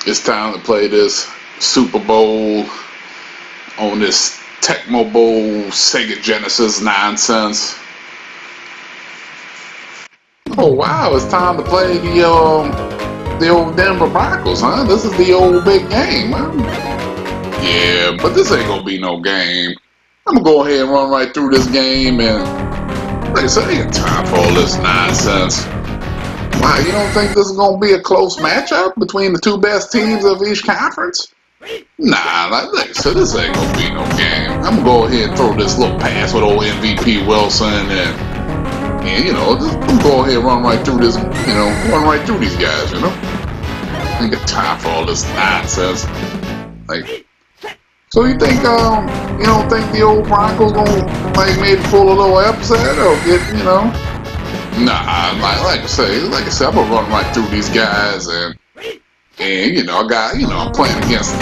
It's time to play this Super Bowl on this Tecmo Bowl Sega Genesis nonsense. Oh wow, it's time to play the old Denver Broncos, huh? This is the old big game, huh? Yeah, but this ain't gonna be no game. I'm gonna go ahead and run right through this game, and like I said, I ain't got time for all this nonsense. Wow, you don't think this is gonna be a close matchup between the two best teams of each conference? Nah, like I said, this ain't gonna be no game. I'm gonna go ahead and throw this little pass with old MVP Wilson, and you know, just I'm gonna go ahead and run right through this, run right through these guys, I ain't got time for all this nonsense. Like, so you think, you don't think the old Broncos gonna, like, maybe pull a little upset or get, Nah, like I said, I'm gonna run right through these guys, and I'm playing against,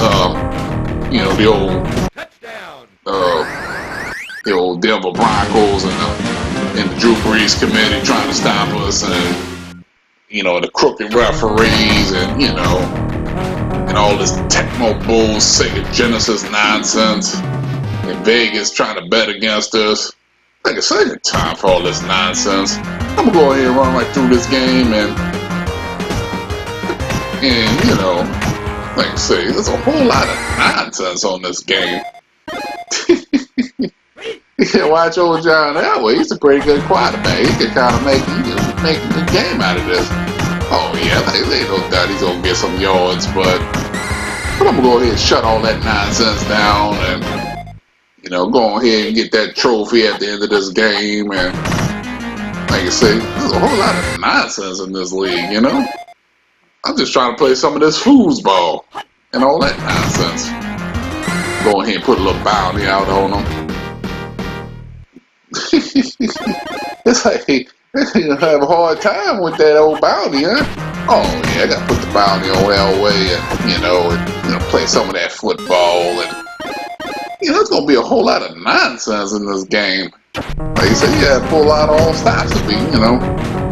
the old Denver Broncos and the Drew Brees committee trying to stop us, and the crooked referees, and all this Tecmo Bowl Sega Genesis nonsense, and Vegas trying to bet against us. Like I said, it's time for all this nonsense. I'm gonna go ahead and run right through this game, and like I say, there's a whole lot of nonsense on this game. Yeah, watch old John Elway. He's a pretty good quarterback. He can kind of make a good game out of this. Oh yeah, they no doubt he's gonna get some yards, but I'm gonna go ahead and shut all that nonsense down, and go ahead and get that trophy at the end of this game. And like I say, there's a whole lot of nonsense in this league. I'm just trying to play some of this foosball and all that nonsense. Go ahead and put a little bounty out on them. It's like you have a hard time with that old bounty, huh? Oh yeah, I gotta put the bounty on Elway, and play some of that football, and there's gonna be a whole lot of nonsense in this game. Like you said, you gotta pull out all stops to be,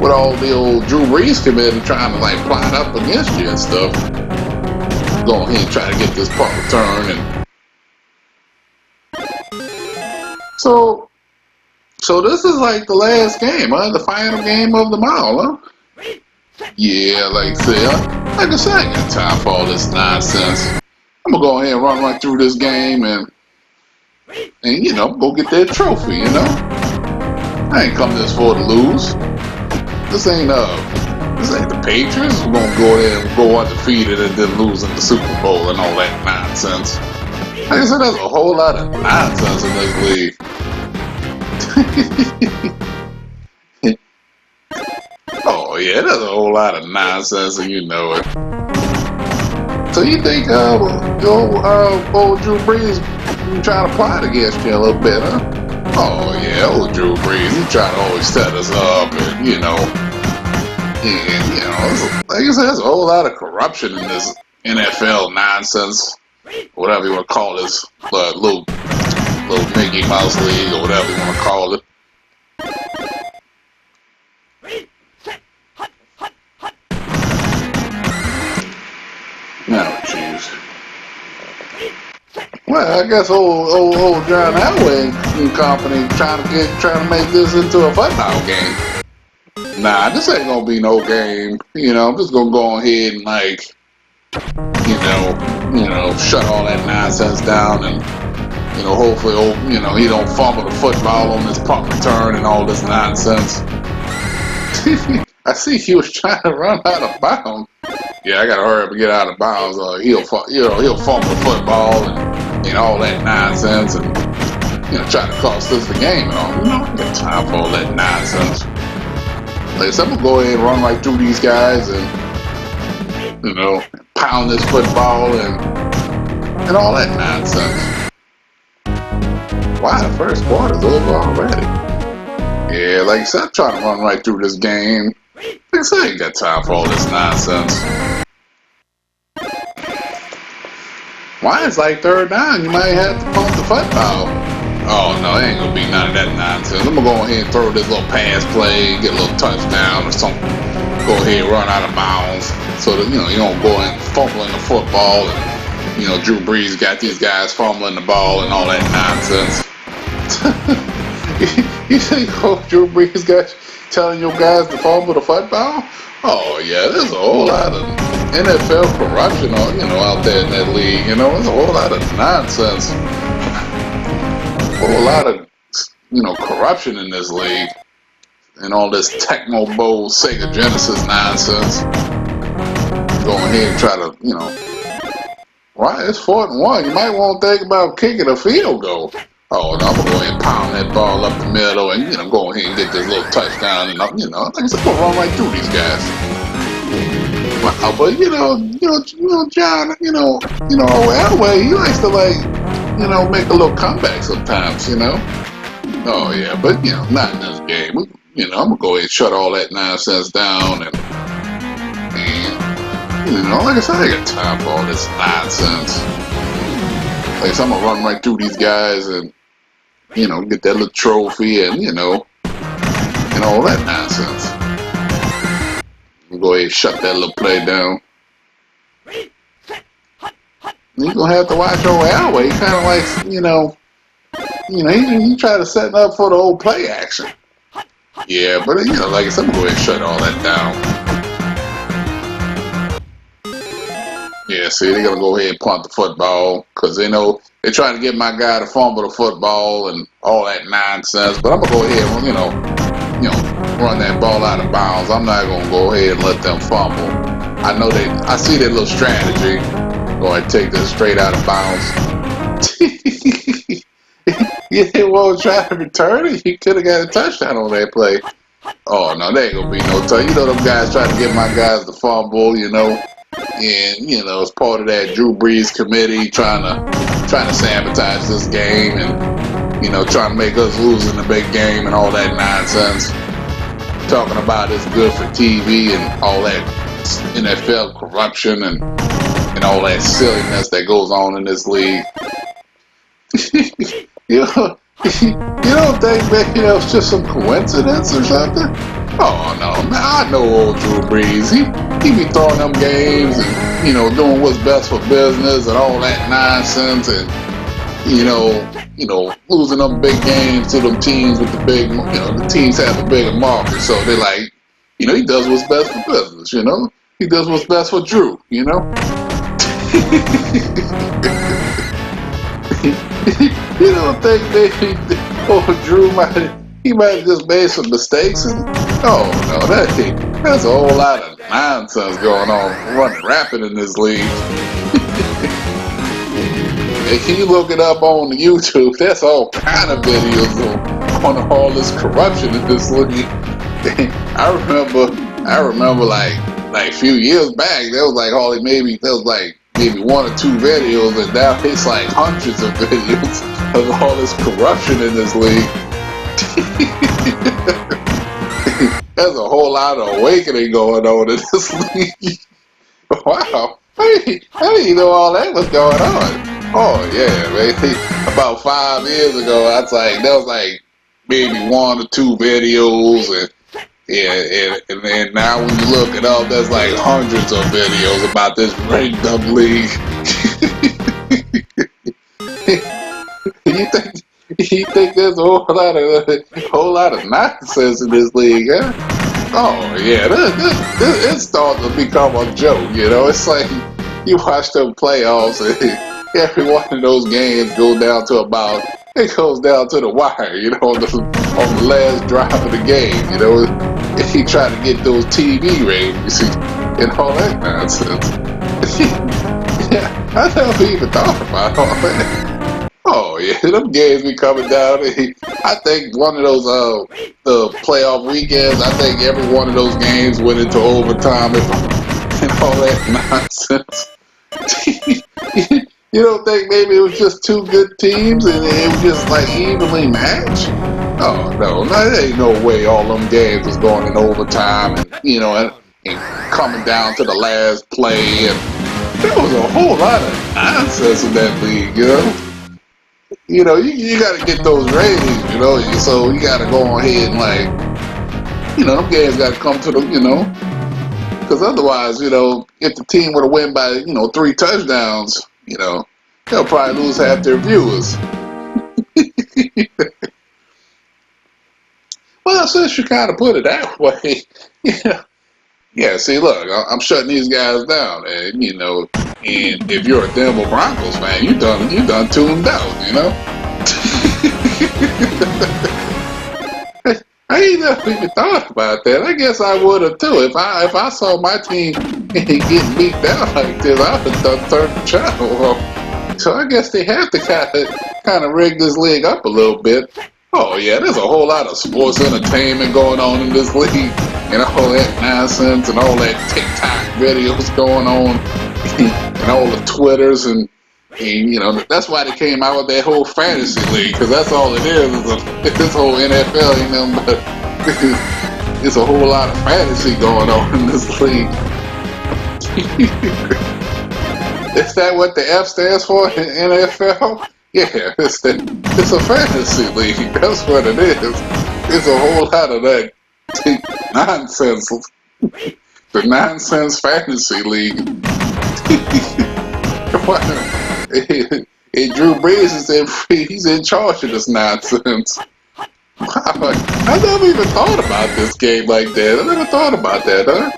with all the old Drew Brees committee trying to like plot up against you and stuff. Go ahead and try to get this punt return, and so this is like the last game, huh? The final game of them all, huh? Yeah, like I said, I ain't got time for all this nonsense. I'm gonna go ahead and run right through this game, and go get that trophy. I ain't come this far to lose. This ain't the Patriots. We're gonna go ahead and go undefeated and then lose in the Super Bowl and all that nonsense. Like I said, there's a whole lot of nonsense in this league. Oh yeah, there's a whole lot of nonsense, and you know it. So you think old Drew Brees trying to plot against you a little bit, huh? Oh yeah, old Drew Brees, he trying to always set us up, and like I said, there's a whole lot of corruption in this NFL nonsense, whatever you want to call this little Mickey Mouse League, or whatever you want to call it. Oh, jeez. Well, I guess old John Elway and company trying to make this into a football game. Nah, this ain't gonna be no game. I'm just gonna go ahead and shut all that nonsense down, and hopefully, he don't fumble the football on this punt return and all this nonsense. I see he was trying to run out of bounds. Yeah, I gotta hurry up and get out of bounds, or he'll fumble the football and all that nonsense, and try to cost us the game. And all. I don't got time for all that nonsense. Like I said, I'm gonna go ahead and run right through these guys, and pound this football and all that nonsense. Wow, the first quarter's over already. Yeah, like I said, I'm trying to run right through this game. Like I said, I ain't got time for all this nonsense. Why? It's like third down. You might have to pump the football. Oh no, ain't gonna be none of that nonsense. I'm gonna go ahead and throw this little pass play, get a little touchdown or something. go ahead and run out of bounds so that, you don't go and fumbling the football and, Drew Brees got these guys fumbling the ball and all that nonsense. You think Drew Brees got telling your guys to fumble the football? Oh yeah, there's a whole lot of NFL corruption out there in that league. There's a whole lot of nonsense. A whole lot of, corruption in this league. And all this Tecmo Bowl, Sega Genesis nonsense. Go ahead and try to, right, it's 4th and 1. You might want to think about kicking a field goal. Oh, no, I'm going to go ahead and pound that ball up the middle and, go ahead and get this little touchdown. And, I think it's going to run right through these guys. Wow, but, John, Elway, he likes to, make a little comeback sometimes, Oh, yeah, but, not in this game. I'm going to go ahead and shut all that nonsense down. And like I said, I ain't got time for all this nonsense. Like I said, I'm going to run right through these guys and, get that little trophy and, and all that nonsense. I'm going to go ahead and shut that little play down. You're going to have to watch old Elway. He kind of likes, he tried to set up for the old play action. Yeah, but, like I said, I'm going to go ahead and shut all that down. Yeah, see, they're going to go ahead and punt the football because they know they're trying to get my guy to fumble the football and all that nonsense. But I'm going to go ahead and, run that ball out of bounds. I'm not going to go ahead and let them fumble. I see their little strategy. Go ahead and take this straight out of bounds. You didn't want to try to return it? You could have got a touchdown on that play. Oh, no, there ain't going to be no touchdown. Them guys trying to get my guys to fumble, And, it's part of that Drew Brees committee trying to sabotage this game and, trying to make us lose in the big game and all that nonsense. Talking about it's good for TV and all that NFL corruption and all that silliness that goes on in this league. You don't think maybe it was just some coincidence or something? Oh no, man, I know old Drew Brees. He be throwing them games and, doing what's best for business and all that nonsense and, losing them big games to them teams with the big, the teams have the bigger market. So they're like, he does what's best for business, He does what's best for Drew, You don't think maybe Drew might have just made some mistakes? Oh no, that's a whole lot of nonsense going on, running rapid in this league. And can you look it up on YouTube? There's all kind of videos on all this corruption in this league. I remember like a few years back, there was maybe 1 or 2 videos, and now it's like hundreds of videos of all this corruption in this league. There's a whole lot of awakening going on in this league. Wow, I didn't know all that was going on. Oh yeah, man. About 5 years ago, there was maybe 1 or 2 videos, and then now when you look it up, there's hundreds of videos about this rigged up league. You think there's a whole lot of nonsense in this league, huh? Oh yeah, it's starting to become a joke. It's like you watch them playoffs, and every one of those games goes down to the wire. On the last drive of the game. If he try to get those TV ratings and all that nonsense. Yeah, I never even thought about all that. Oh yeah, them games be coming down. I think one of those the playoff weekends, I think every one of those games went into overtime and all that nonsense. You don't think maybe it was just 2 good teams and it was just evenly matched? Oh no, there ain't no way all them games was going in overtime and coming down to the last play, and there was a whole lot of nonsense in that league, you gotta get those ratings, so you gotta go ahead and them games gotta come to the, Because otherwise, you know, if the team were to win by, you know, 3 touchdowns, you know, they'll probably lose half their viewers. Well, since you kind of put it that way, yeah. Yeah, see, look, I'm shutting these guys down, and you know, and if you're a Denver Broncos fan, you done tuned out, you know. I ain't never even thought about that. I guess I would have too. If I saw my team getting beat down like this, I would have done turned the channel off. So I guess they have to kind of rig this league up a little bit. Oh yeah, there's a whole lot of sports entertainment going on in this league, and all that nonsense and all that TikTok videos going on, and all the Twitters and you know, that's why they came out with that whole fantasy league, because that's all it is this whole NFL, you know, but it's a whole lot of fantasy going on in this league. Is that what the F stands for in NFL? Yeah, it's a fantasy league. That's what it is. It's a whole lot of that nonsense. The nonsense fantasy league. And Drew Brees he's in charge of this nonsense. I never even thought about this game like that. I never thought about that, huh?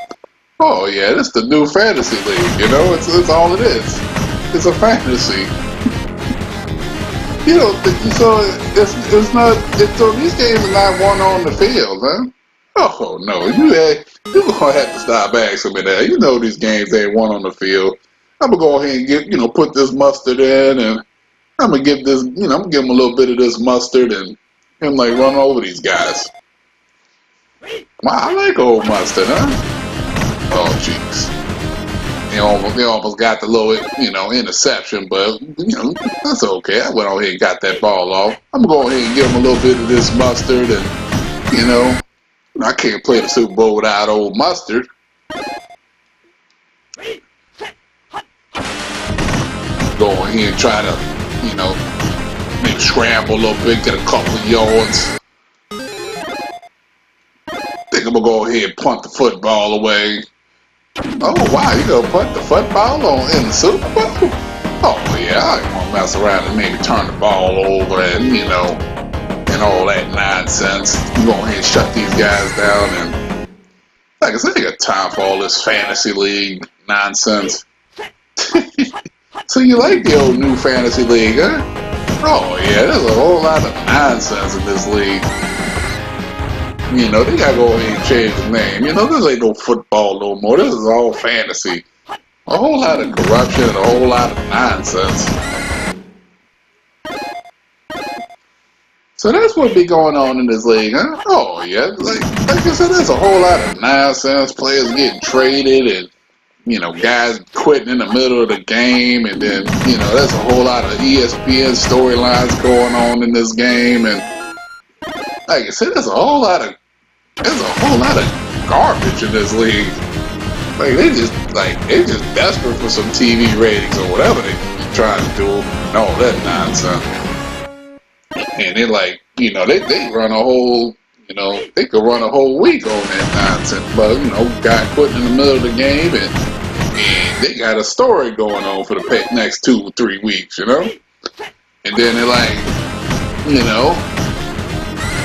Oh yeah, this is the new fantasy league. You know, it's all it is. It's a fantasy. You know, so it's not. So these games are not won on the field, huh? Oh no, you gonna have to stop asking me that. You know these games ain't won on the field. I'm gonna go ahead and put this mustard in, and I'm gonna give this, I'm gonna give him a little bit of this mustard, and him like run over these guys. Wow, I like old mustard, huh? Oh jeez. They almost got the little, interception, but, that's okay. I went on ahead and got that ball off. I'm going to go ahead and give him a little bit of this mustard, and, I can't play the Super Bowl without old mustard. Go ahead and try to, maybe scramble a little bit, get a couple of yards. Think I'm going to go ahead and punt the football away. Oh wow, you gonna put the football in the Super Bowl? Oh yeah, I ain't gonna mess around and maybe turn the ball over and and all that nonsense. You go ahead and shut these guys down, and like I said, I got time for all this fantasy league nonsense. So you like the old new fantasy league, huh? Oh yeah, there's a whole lot of nonsense in this league. They gotta go ahead and change the name. This ain't no football no more. This is all fantasy. A whole lot of corruption and a whole lot of nonsense. So that's what be going on in this league, huh? Oh, yeah. Like I said, there's a whole lot of nonsense. Players getting traded and, guys quitting in the middle of the game. And then, there's a whole lot of ESPN storylines going on in this game. And like I said, there's a whole lot of garbage in this league. Like they just desperate for some TV ratings or whatever they trying to do and all that nonsense. And they they run a whole they could run a whole week on that nonsense. But guy quitting in the middle of the game and they got a story going on for the next 2 or 3 weeks, and then they're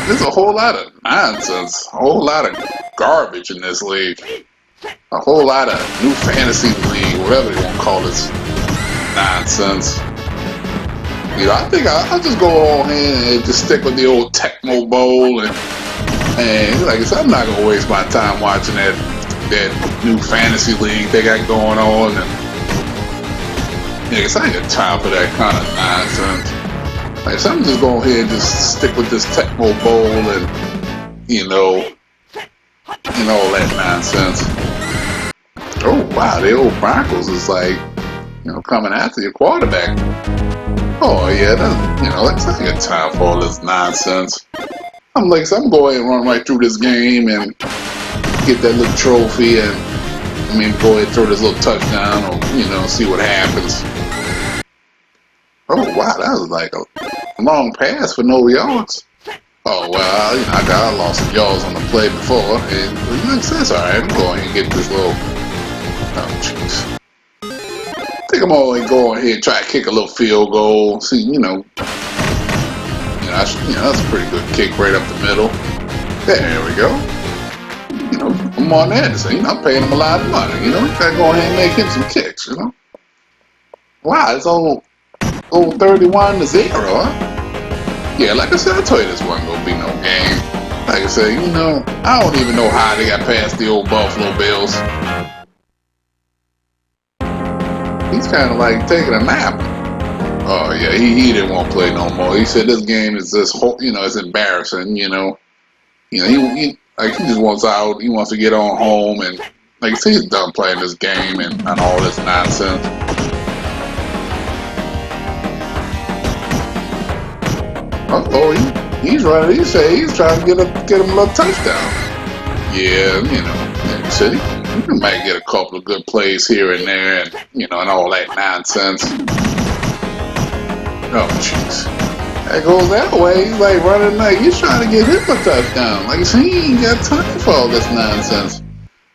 there's a whole lot of nonsense, a whole lot of garbage in this league, a whole lot of new fantasy league, whatever they want to call this nonsense. I think I'll just go on here and just stick with the old Tecmo Bowl, and like I said, I'm not gonna waste my time watching that new fantasy league they got going on, and I guess I ain't got time for that kind of nonsense. Like, so I'm just going ahead and just stick with this Tecmo Bowl and, and all that nonsense. Oh, wow, the old Broncos is like, coming after your quarterback. Oh, yeah, that's not good time for all this nonsense. I'm going to go ahead and run right through this game and get that little trophy and, go ahead and throw this little touchdown or, see what happens. Oh, wow, that was like a long pass for no yards. Oh, well, I lost some yards on the play before. And it makes sense. All right, I'm going to get this little Oh, jeez. I think I'm gonna go ahead and try to kick a little field goal. See, that's a pretty good kick right up the middle. There we go. I'm on that. So, I'm paying him a lot of money. Gotta go ahead and make him some kicks. Wow, it's old 31-0, huh? Yeah, like I said, I told you this wasn't gonna be no game. Like I said, I don't even know how they got past the old Buffalo Bills. He's kind of like taking a nap. Oh yeah, he didn't want to play no more. He said this game is just, it's embarrassing. He just wants out. He wants to get on home, and like I said, he's done playing this game and all this nonsense. He's running. He's trying to get him a little touchdown. Yeah, like I said, he might get a couple of good plays here and there, and all that nonsense. Oh jeez. That goes that way. He's like running like he's trying to get him a touchdown. Like I said, he ain't got time for all this nonsense.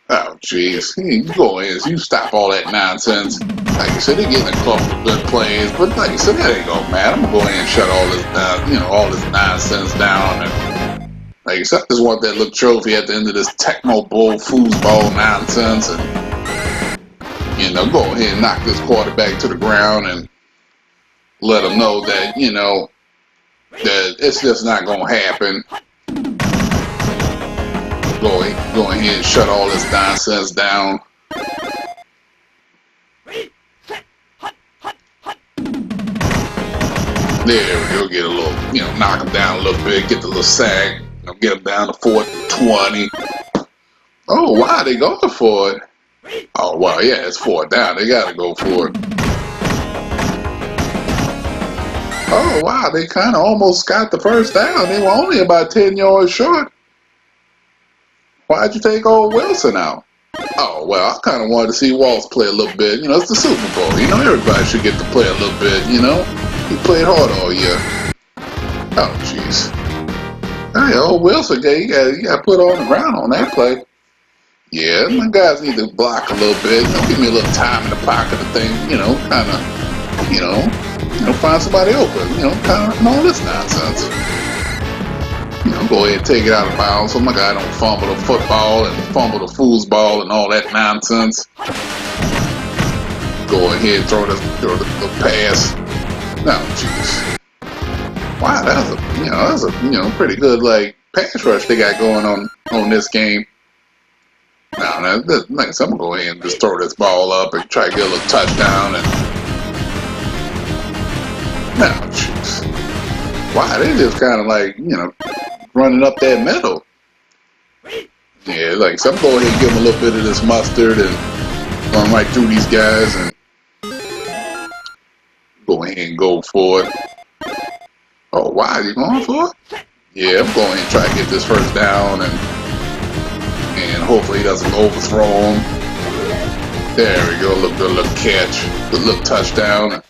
Oh jeez. You go in, you stop all that nonsense. Like you said, they're getting a couple of good plays, but like you said, that ain't gonna matter. I'm gonna go ahead and shut all this down, all this nonsense down. And like you said, I just want that little trophy at the end of this Tecmo Bowl foosball nonsense, and go ahead and knock this quarterback to the ground and let him know that that it's just not gonna happen. Go ahead and shut all this nonsense down. There we go. Get a little, knock him down a little bit. Get the little sack. Get him down to 4th and 20. Oh wow, they going for it. Oh wow, yeah, it's 4th down. They gotta go for it. Oh wow, they kind of almost got the first down. They were only about 10 yards short. Why'd you take old Wilson out? Oh well, I kind of wanted to see Waltz play a little bit. It's the Super Bowl. Everybody should get to play a little bit. He played hard all year. Oh jeez. Hey, old Wilson, you got put on the ground on that play. Yeah, my guys need to block a little bit. Give me a little time in the pocket of things. Kind of, find somebody open. Kind of all this nonsense. Go ahead and take it out of bounds so my guy don't fumble the football and fumble the foosball and all that nonsense. Go ahead and throw the pass. No, jeez. Wow, that's a pretty good pass rush they got going on this game. Now, I'm gonna go ahead and just throw this ball up and try to get a little touchdown and. Now, jeez. Wow, they just kind of running up that middle. Yeah, so I'm going ahead and give them a little bit of this mustard and run right through these guys and go ahead and go for it. Oh, wow, you going for it? Yeah, I'm going ahead and try to get this first down and hopefully he doesn't overthrow him. There we go, good little catch, good little touchdown.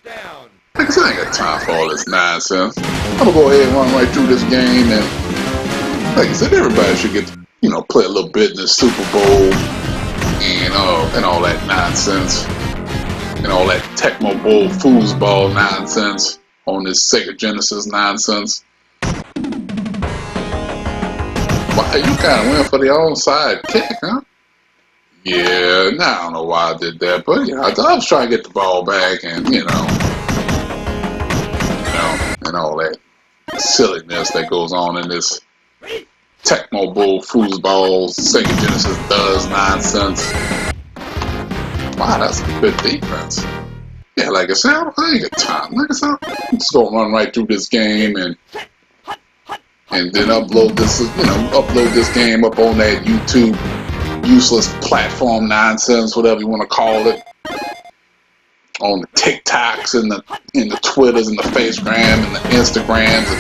Like I said, I ain't got time for all this nonsense. I'm gonna go ahead and run right through this game, and like I said, everybody should get to, play a little bit in the Super Bowl and all that nonsense and all that Tecmo Bowl foosball nonsense on this Sega Genesis nonsense. Wow, you kind of went for the onside kick, huh? Yeah, now I don't know why I did that, but I was trying to get the ball back and and all that silliness that goes on in this Tecmo Bowl foosball Sega Genesis does nonsense. Wow, that's a good defense. Yeah, like I said, I ain't got time. Like I said, I'm just gonna run right through this game and then upload this game up on that YouTube useless platform nonsense, whatever you want to call it, on the TikToks and the Twitters and the Facegram and the Instagrams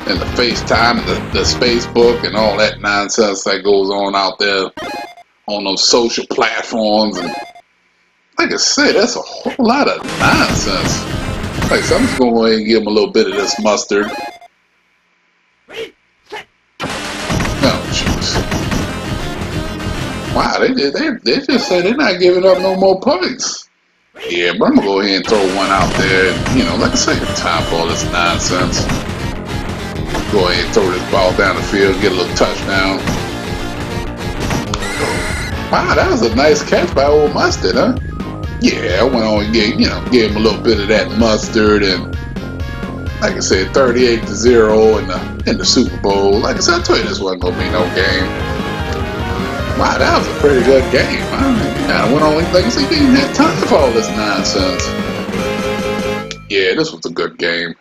and the FaceTime and the Facebook and all that nonsense that goes on out there on those social platforms. And like I said, that's a whole lot of nonsense. Like, so I'm just going to go ahead and give them a little bit of this mustard. Oh, jeez. Wow, they just said they're not giving up no more points. Yeah, but I'm gonna go ahead and throw one out there. And, let's take time for all this nonsense. Go ahead and throw this ball down the field, get a little touchdown. Wow, that was a nice catch by old Mustard, huh? Yeah, I went on and gave him a little bit of that mustard, and like I said, 38-0 in the Super Bowl. Like I said, I told you this wasn't gonna be no game. Wow, that was a pretty good game. I went on, like I said, you didn't have time for all this nonsense. Yeah, this was a good game.